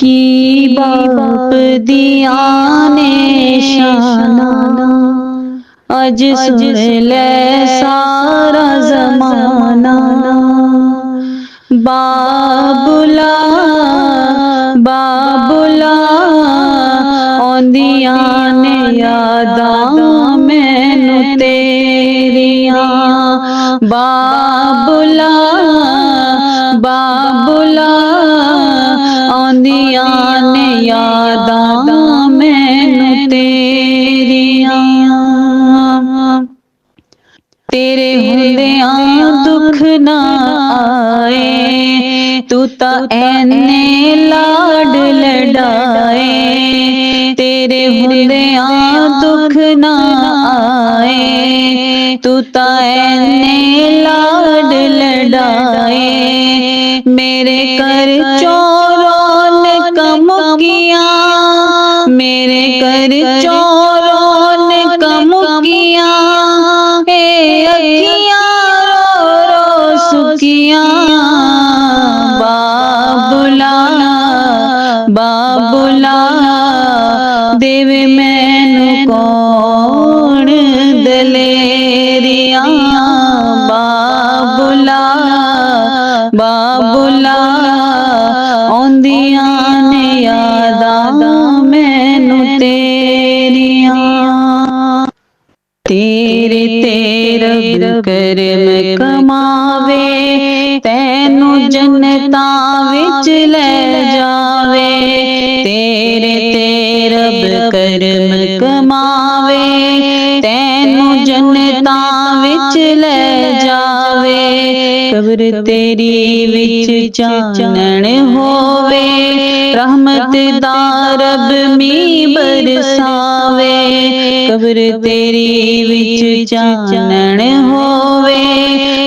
की बाप दिया ने शाना, अज सुन ले सारा जमाना। बाबुला बाबुला आंदिया ने यादां मैनू तेरियां। बाबुला बाबुला आंदिया ने यादां मैनू तेरियां। तेरे हुंदियां दुख ना आए, तू ता ऐने लाड लडाए। तेरे हुंदियां दुख ना आए, तू ता ऐने लाड लडाए। मेरे घर चोरों ने कमुकिया, मेरे घर चोरों ने कमुकिया। अखियां रो रो सुकियां। बाबुला बाबुला देवे मैनू कौन दलेरियां। बाबुला बाबुला आंदियां ने यादां मैनू तेरियां। तेरे रब करम कमावे, तैनू जन्नतां विच ले जावे। तेरे रब करम कमावे, तैनू जन्नतां विच ले जावे। कब्र तेरी विच चानण होवे, रहमत दा रब मीं बरसावे। कब्र तेरी विच चानण होवे,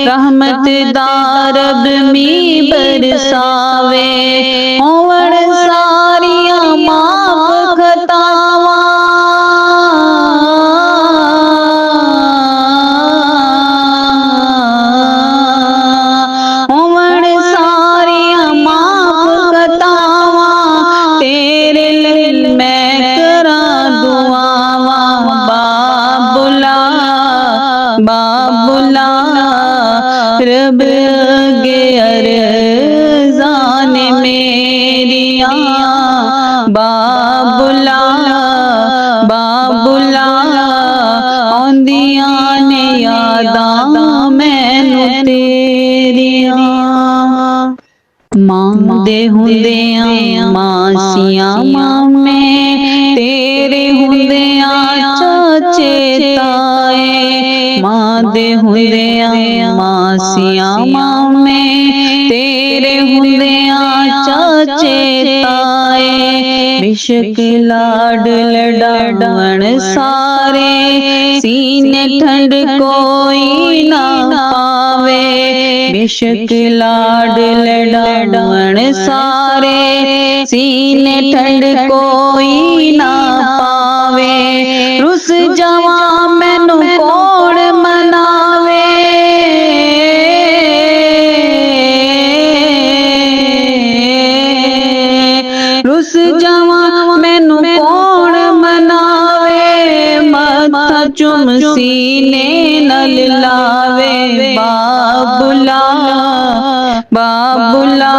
रहमत दा रब मीं बरसावे। होवण सारियां माफ खतावां, होवण सारियां माफ खतावां। तेरे लिए मैं करां दुआवां। बाबुला बाबुला रब अगे अर्ज़ां ने मेरियां। बाबुला बाबुला आंदियां ने यादां मैनू तेरियां। मां दे हुंदियां मासियां मामे, तेरे हुंदियां चाचे ताए। मां दे हुंदियां मासियां मामे, तेरे हुंदियां चाचे ताए। बेशक लाड लडावण सारे, सीने ठंड कोई ना पावे। बेशक लाड लडावण सारे, सीने ठंड कोई ना पावे। रुस जावा मैनू कौन मनावे, रुस जावा मैनू कौन मनावे। मत्था चुम सीने नाल लावे। बाबुला बाबुला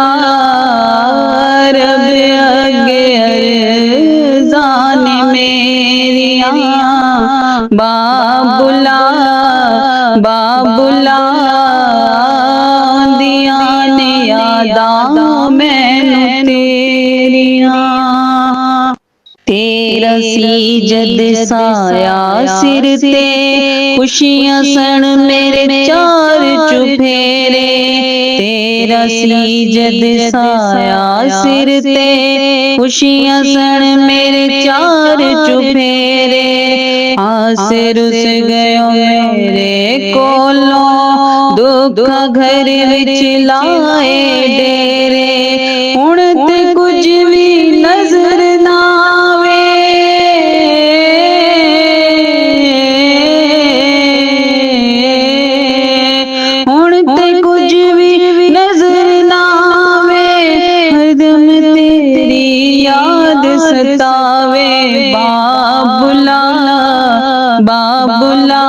रब अगे अर्ज़ां ने मेरियां। बाबुला बाबुला आंदियां ने यादां मैनू तेरियां। तेरा सी जद साया सिर ते, खुशियां सन मेरे चार चुफेरे। तेरा सी जद साया सिर ते, खुशियां सन मेरे चार चुफेरे। आस रुस गयो मेरे कोलों, दुख घर विच लाए डेरे। हुण ते कुछ भी नजर ना बाबुला